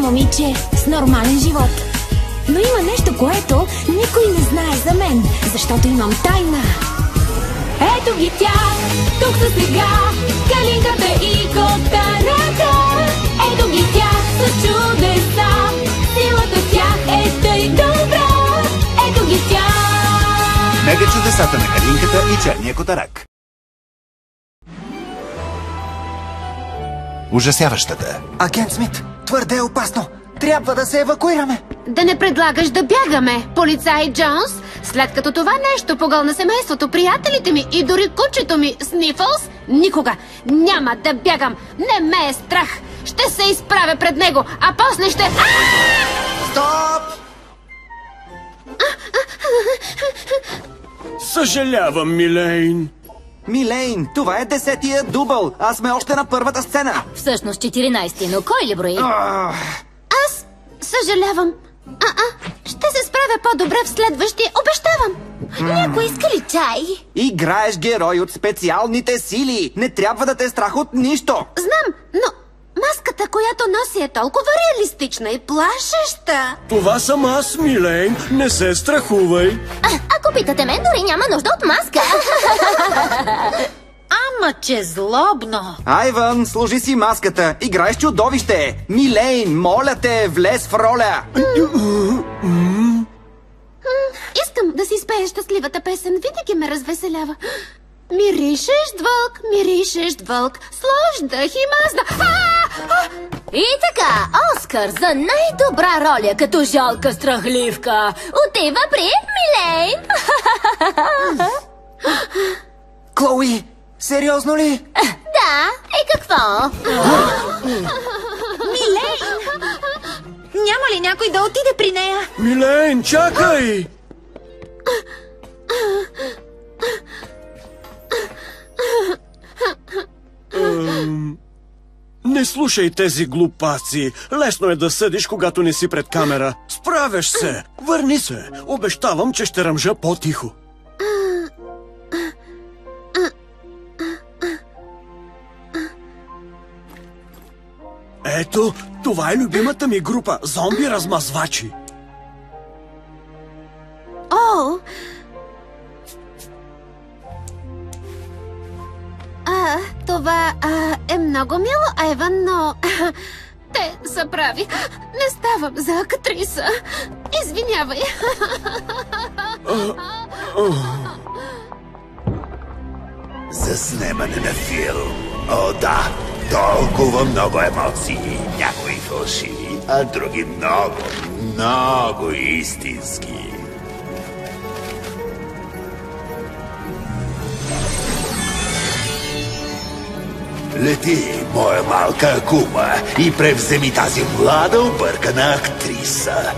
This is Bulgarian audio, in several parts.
момиче с нормален живот. Но има нещо, което никой не знае за мен, защото имам тайна. Ето ги тях, тук са сега, Калинката и Котарата. Ето ги тях с чудеса, силата в тях е тъй добра. Ето ги тях. Мега чудесата на Калинката и черния котарак. Ужасяващата. Агент Смит, твърде е опасно. Трябва да се евакуираме. Да не предлагаш да бягаме, полицай Джонс. След като това нещо погълна семейството, приятелите ми и дори кучето ми Снифълс, никога няма да бягам. Не ме е страх. Ще се изправя пред него, а после ще... Стоп! Съжалявам, Милейн. Милейн, това е 10-тия дубъл. Аз сме още на първата сцена. Всъщност 14-ти, но кой ли брои? Аз съжалявам. Ще се справя по-добре в следващия, обещавам. Някой иска ли чай? Играеш герой от специалните сили. Не трябва да те е страх от нищо. Знам, но маската, която носи, е толкова реалистична и плашеща. Това съм аз, Милейн. Не се страхувай. Ако питате мен, дори няма нужда от маска. Ама че злобно. Айван, сложи си маската. Играеш чудовище. Милейн, моля те, влез в роля. Искам да си спея щастливата песен. Винаги ме развеселява. Миришещ вълк, сложи да химазда. И така, Оскар за най-добра роля като жалка страхливка отива при Милейн. Клоуи, сериозно ли? Да, и какво? Милейн! Няма ли някой да отиде при нея? Милейн, чакай! Не слушай тези глупаци. Лесно е да съдиш, когато не си пред камера. Справяш се. Върни се. Обещавам, че ще ръмжа по-тихо. Ето, това е любимата ми група. Зомби-размазвачи. О! Това е много мило, Айван, но... те са прави. Не ставам за актриса. Извинявай. За снимане на филм. О, да! Толкова много емоции. Някои фалшиви, а други много, много истински. Лети, моя малка акума, и превземи тази млада объркана актриса.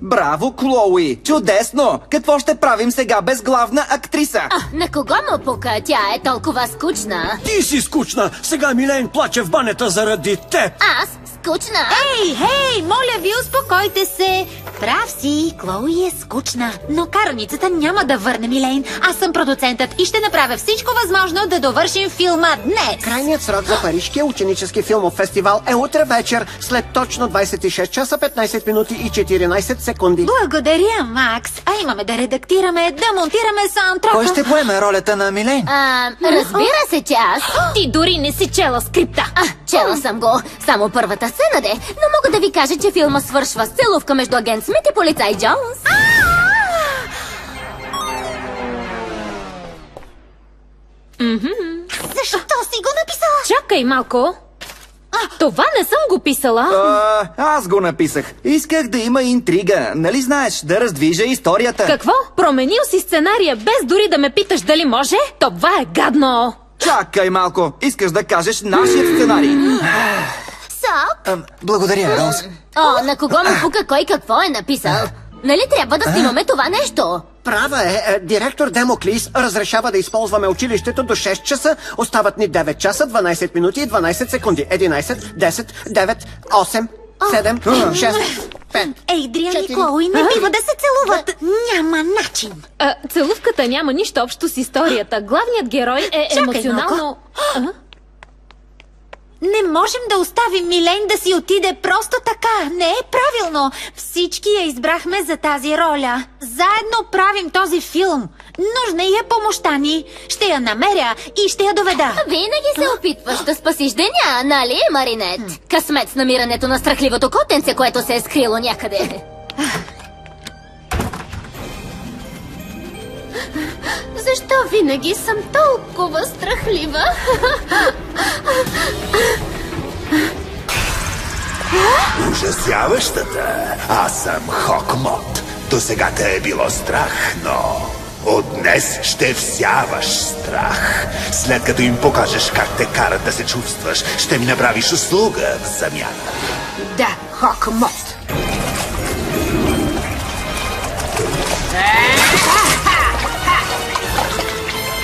Браво, Клоуи! Чудесно! Какво ще правим сега без главна актриса? На кого му пука? Тя е толкова скучна. Ти си скучна! Сега Милейн плаче в банята заради теб! Аз? Скучна? Ей, моля ви, успокойте се. Прав си, Клоуи е скучна. Но караницата няма да върне Милейн. Аз съм продуцентът и ще направя всичко възможно да довършим филма днес. Крайният срок за Парижкия ученически филмов фестивал е утре вечер, след точно 26 часа 15 минути и 14 секунди. Благодаря, Макс. А имаме да редактираме, да монтираме саундтрака. Кой ще поеме ролята на Милейн? Разбира се, че аз. Ти дори не си чела скрипта. Чела съм го. Само първата сцена де. Но мога да ви кажа, че филма свършва с целувка между агент Смит и полицай Джонс. Защо си го написала? Чакай малко. Това не съм го писала. Аз го написах. Исках да има интрига. Нали знаеш, да раздвижа историята. Какво? Променил си сценария без дори да ме питаш дали може? Това е гадно. Чакай малко. Искаш да кажеш нашия сценарий. Сок? Благодаря, Роуз. На кого му пука кой какво е написал? Нали трябва да снимаме това нещо? Права е. Директор Демоклис разрешава да използваме училището до 6 часа. Остават ни 9 часа, 12 минути и 12 секунди. 11, 10, 9, 8, 7, 6, 5. Ейдриан и Клоуи не бива да се целуват. Няма начин. Целувката няма нищо общо с историята. Главният герой е емоционално... Не можем да оставим Милейн да си отиде просто така. Не е правилно. Всички я избрахме за тази роля. Заедно правим този филм. Нужна й е помощта ни. Ще я намеря и ще я доведа. Винаги се опитваш да спасиш деня, нали, Маринет? Късмет с намирането на страхливото котенце, което се е скрило някъде. Защо винаги съм толкова страхлива? Ужасяващата. Аз съм Хокмот. До сега те е било страх, но от днес ще всяваш страх. След като им покажеш как те карат да се чувстваш, ще ми направиш услуга в замяна. Да, Хокмот.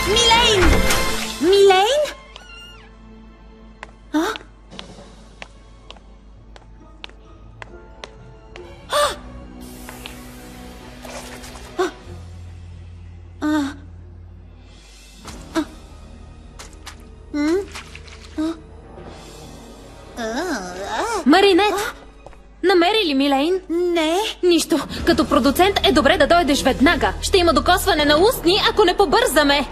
Милейн! Милейн? Маринет! Намери ли Милейн? Не. Нищо. Като продуцент е добре да дойдеш веднага. Ще има докосване на устни, ако не побързаме.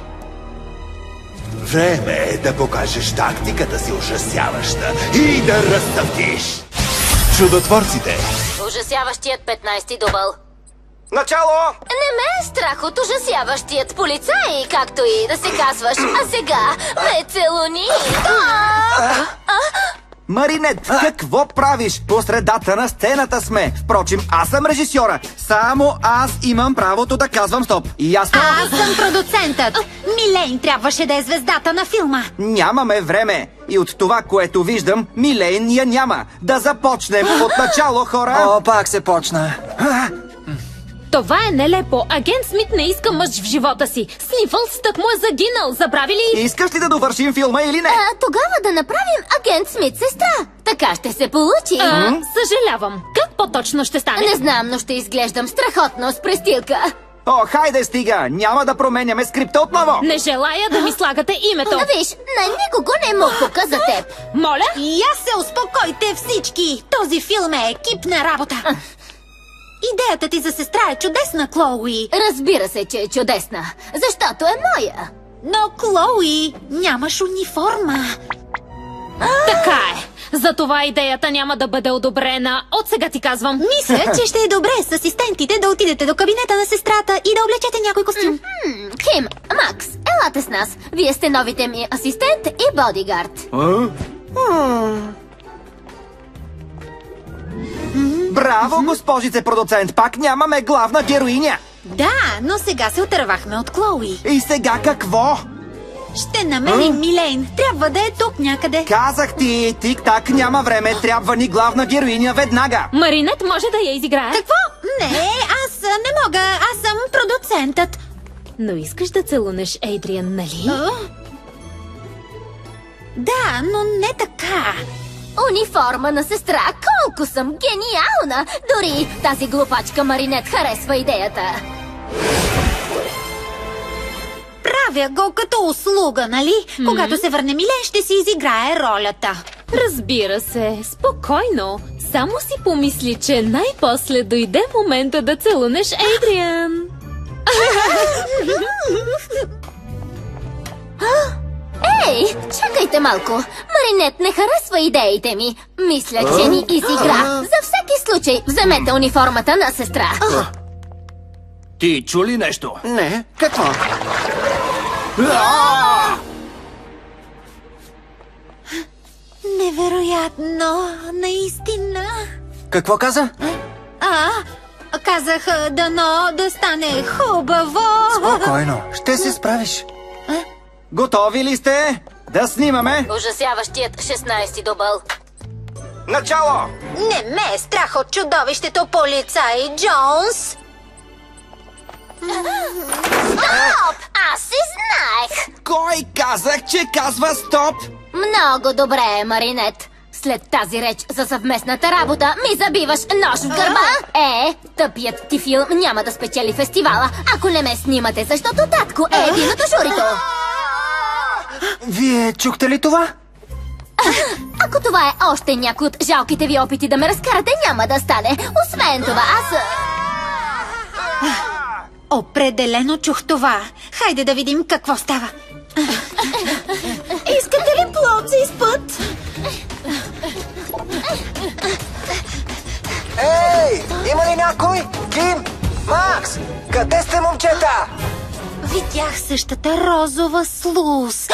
Време е да покажеш тактиката си ужасяваща и да разтъвтиш. Чудотворците. Ужасяващият 15-ти дубъл. Начало! Не ме е страх от ужасяващият полицай, както и да се казваш. А сега ме целуни. Маринет, какво правиш? По средата на сцената сме. Впрочем, аз съм режисьора. Само аз имам правото да казвам стоп. Ясно? Аз съм продуцентът. Милейн трябваше да е звездата на филма. Нямаме време. И от това, което виждам, Милейн я няма. Да започнем от начало, хора. О, пак се почна. Това е нелепо. Агент Смит не иска мъж в живота си. Снифълс тък му е загинал. Забрави ли? Искаш ли да довършим филма или не? Тогава да направим агент Смит сестра. Така ще се получи. Съжалявам. Как по-точно ще стане? Не знам, но ще изглеждам страхотно с престилка. О, хайде стига! Няма да променяме скрипта отново! Не желая да ми слагате името. Виж, на никого не му пука за теб. Моля? И аз се успокойте всички. Този филм е екипна работа. Идеята ти за сестра е чудесна, Клоуи. Разбира се, че е чудесна, защото е моя. Но, Клоуи, нямаш униформа. Така е. Затова идеята няма да бъде одобрена. От сега ти казвам. Мисля, че ще е добре с асистентите да отидете до кабинета на сестрата и да облечете някой костюм. Ким, Макс, елате с нас. Вие сте новите ми асистент и бодигард. Браво, госпожице продуцент! Пак нямаме главна героиня! Да, но сега се отървахме от Клоуи. И сега какво? Ще намерим Милейн. Трябва да е тук някъде. Казах ти, тик-так, няма време. Трябва ни главна героиня веднага. Маринет може да я изиграе. Какво? Не, аз не мога. Аз съм продуцентът. Но искаш да целунеш Ейдриан, нали? Да, но не така. Униформа на сестра, колко съм гениална! Дори тази глупачка Маринет харесва идеята. Правя го като услуга, нали? Когато се върне Милейн, ще си изиграе ролята. Разбира се, спокойно. Само си помисли, че най-после дойде момента да целунеш Ейдриан. Ей, чакайте малко. Маринет не харесва идеите ми. Мисля, че ни изигра. За всеки случай, вземете униформата на сестра. Ти чу ли нещо? Не, какво? Невероятно, наистина. Какво каза? Казах дано да стане хубаво. Спокойно, ще се справиш. Готови ли сте? Да снимаме? Ужасяващият 16-ти дубъл. Начало! Не ме е страх от чудовището полицай Джонс. Стоп! Аз си знаех! Кой казах, че казва стоп? Много добре, Маринет. След тази реч за съвместната работа ми забиваш нож в гърба. Тъпият ти филм няма да спечели фестивала, ако не ме снимате, защото татко е един от журито. Вие чухте ли това? Ако това е още някой от жалките ви опити да ме разкарате, няма да стане. Освен това, аз... Определено чух това. Хайде да видим какво става. Искате ли плод за изпът? Ей! Има ли някой? Ким? Макс! Къде сте, момчета? Видях същата розова слуз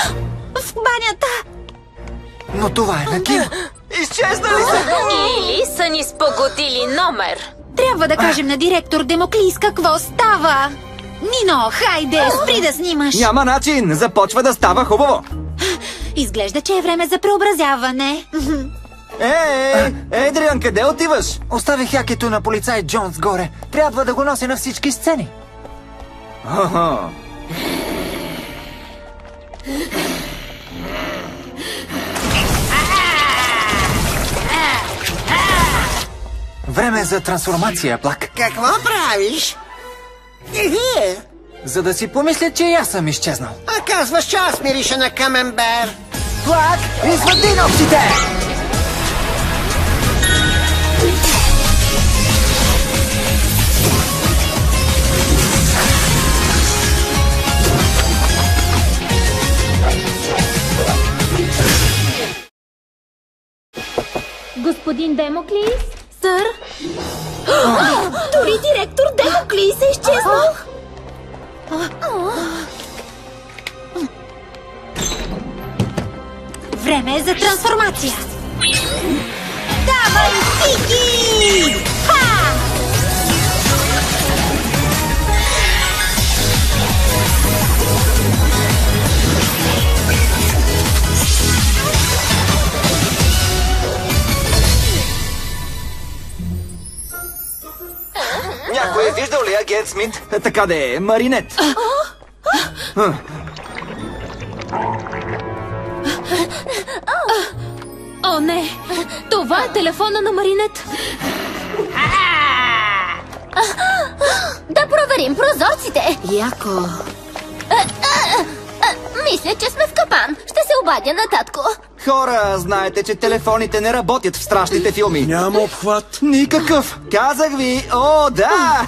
в банята. Но това е на Ким. Изчезнали са! Или са ни спогодили номер. Трябва да кажем на директор Демоклис какво става. Нино, хайде, спри да снимаш. Няма начин, започва да става хубаво. Изглежда, че е време за преобразяване. Ейдриан, къде отиваш? Оставих якето на полицай Джонс горе. Трябва да го нося на всички сцени. Време за трансформация, Плак. Какво правиш? За да си помисля, че и аз съм изчезнал. А казваш, че аз мириша на камембер. Плак, извади ногтите! Господин Демоклис? Сър? Дори директор Демоклис е изчезнал. Време е за трансформация. Давай, Фики! Ха! Някой е виждал ли агент Смит? Така да е, Маринет. О, не! Това е телефона на Маринет. Да проверим прозорците. Яко. Мисля, че сме в капан. Ще се обадя на татко. Хора, знаете, че телефоните не работят в страшните филми. Няма обхват. Никакъв. Казах ви, о, да!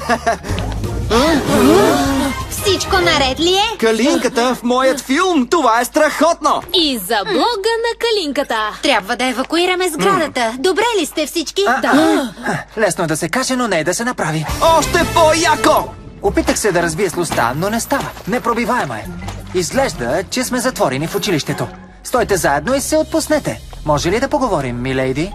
Всичко наред ли е? Калинката в моят филм, това е страхотно! И за блога на Калинката. Трябва да евакуираме сградата. Добре ли сте всички? Лесно е да се каже, но не е да се направи. Още по-яко! Опитах се да разбия слуста, но не става. Непробиваема е. Изглежда, че сме затворени в училището. Стойте заедно и се отпуснете. Може ли да поговорим, милейди?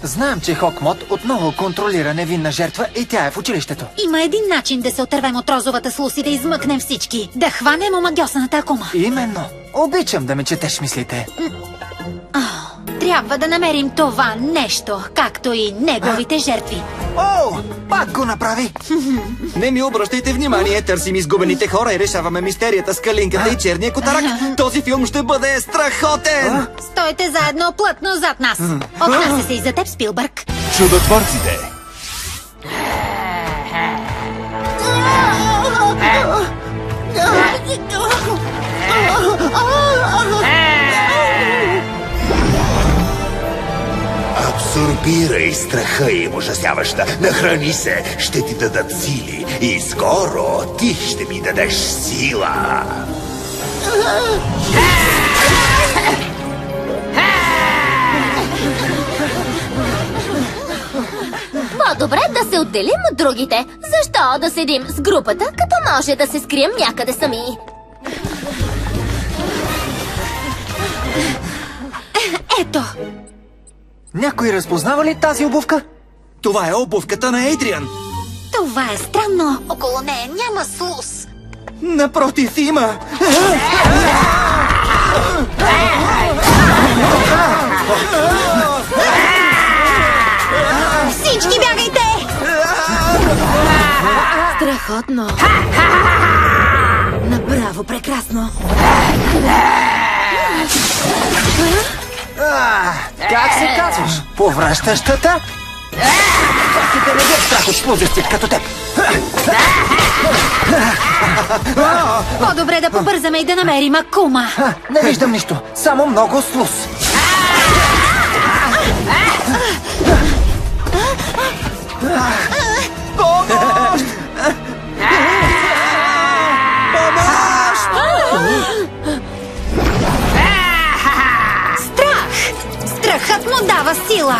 Знам, че Хокмот отново контролира невинна жертва и тя е в училището. Има един начин да се отървем от розовата слуз и да измъкнем всички. Да хванем омагьосаната акума. Именно. Обичам да ми четеш мислите. Трябва да намерим това нещо, както и неговите жертви. О, пак го направи! Не ми обръщайте внимание, търсим изгубените хора и решаваме мистерията с Калинката и черния котарак. Този филм ще бъде страхотен! Стойте заедно плътно зад нас. Отнася се и за теб, Спилбърг. Чудотворците. Абсорбирай страха им ужасяваща. Нахрани се, ще ти дадат сили. И скоро ти ще ми дадеш сила. По-добре да се отделим от другите. Защо да седим с групата, като може да се скрием някъде сами? Ето! Някой разпознава ли тази обувка? Това е обувката на Ейдриан. Това е странно. Около нея няма слуз. Напротив, има. Всички бягайте! Страхотно. Направо прекрасно. Как се казваш? Повращащата? Паките не бе страх от служещи като теб. По-добре да побързаме и да намерим акума. Не виждам нищо, само много слуз. Помощ! Страхът му дава сила!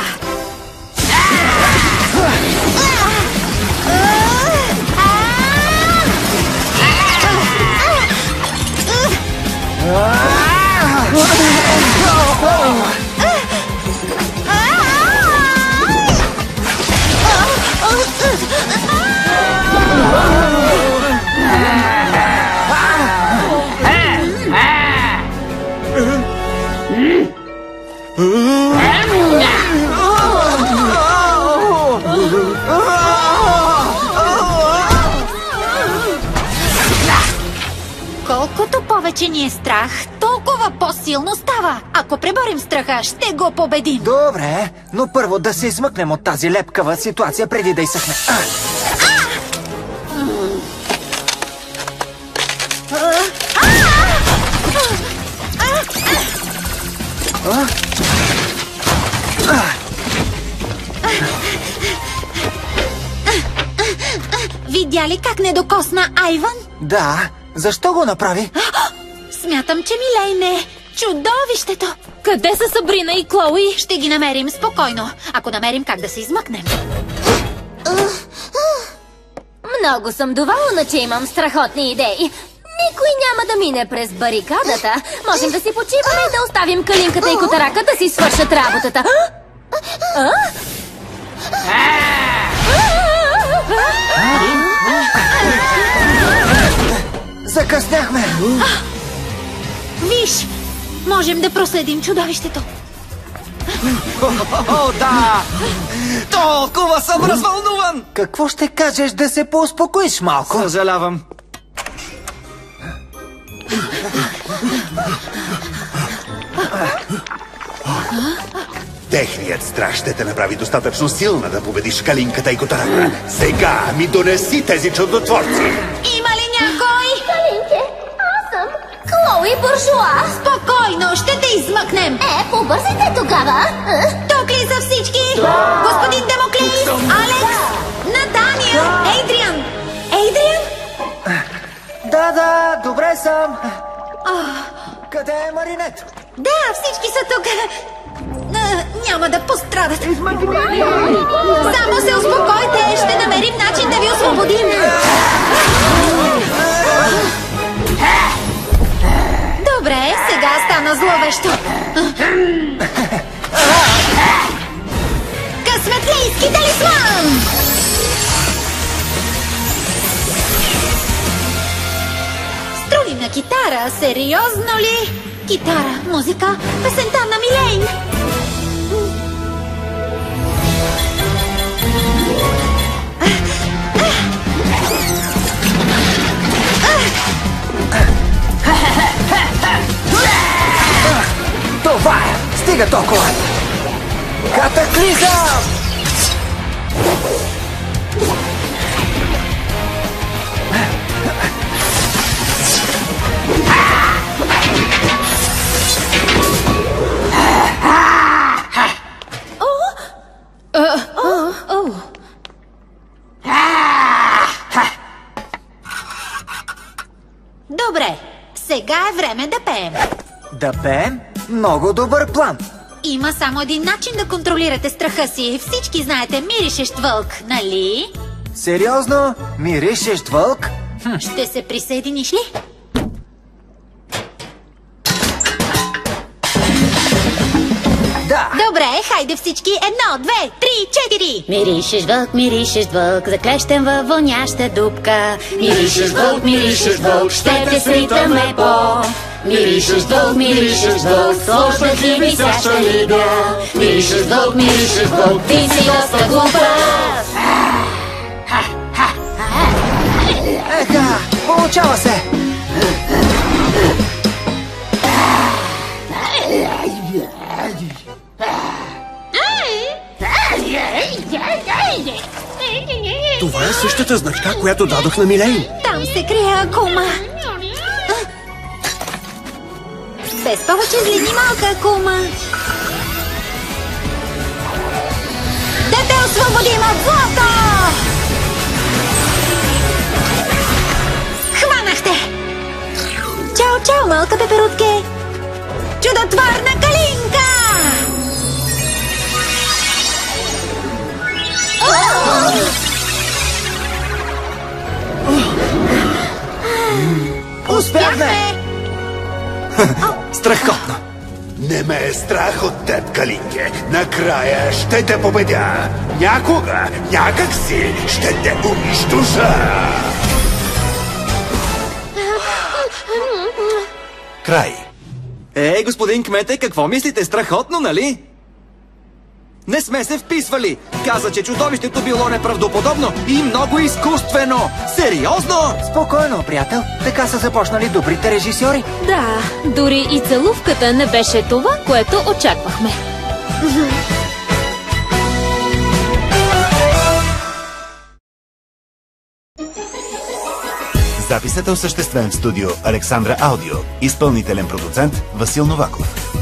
Колкото повече ни е страх, толкова по-силно става. Ако преборим страха, ще го победим. Добре, но първо да се измъкнем от тази лепкава ситуация преди да изсъхне. Видя ли как не докосна Айван? Да, защо го направи? Смятам, че Милейн е чудовището. Къде са Сабрина и Клоуи? Ще ги намерим спокойно, ако намерим как да се измъкнем. Много съм доволна, че имам страхотни идеи. Никой няма да мине през барикадата. Можем да си почиваме и да оставим Калинката и Котарака да си свършат работата. Закъсняхме! Виж, можем да проследим чудовището. О, да! Толкова съм развълнуван! Какво ще кажеш да се поуспокоиш малко? Съжалявам. Техният страх ще те направи достатъчно силна да победиш Калинката и Котарака. Сега ми донеси тези чудотворци. Има ли някой? Калинке, аз съм Клоуи Буржуа. Спокойно, ще те измъкнем. Побързайте тогава. Тук ли са всички? Да. Господин Демоклис, Алекс, Натаниел, Ейдриан. Ейдриан? Да, добре съм. Къде е Маринет? Да, всички са тук. Няма да пострадат. Само се успокойте, ще намерим начин да ви освободим. Добре, сега стана зловещо. Късметлийски талисман! Струни на китара, сериозно ли? Китара, музика, песента на Милейн. Това е! Стига толкова! Катаклизъм! Добре, сега е време да пеем. Да пеем? Много добър план. Има само един начин да контролирате страха си. Всички знаете миришещ вълк, нали? Сериозно? Миришещ вълк? Ще се присъединиш ли? Да! Добре, хайде всички. 1, 2, 3, 4. Миришещ вълк, заклещен във воняща дупка. Миришещ вълк, ще те сритаме по. Миришещ вълк, сложна ти висяща лига. Миришещ вълк, ти си доста глупав. Еха, получава се! Това е същата значка, която дадох на Милейн. Там се крие Акума. Без повече злини, малка Акума. освободим от злото! Хванахте! Чао, чао, малка пеперутке! Чудотворна калинка! Успяхме! Страхотно! Не ме е страх от теб, Калинке. Накрая ще те победя. Някога, някак си ще те унищожа. Край. Господин кмете, какво мислите? Страхотно, нали? Не сме се вписвали. Каза, че чудовището било неправдоподобно и много изкуствено. Сериозно? Спокойно, приятел. Така са започнали добрите режисьори. Да, дори и целувката не беше това, което очаквахме. Записът е осъществен в студио Александра Аудио. Изпълнителен продуцент Васил Новаков.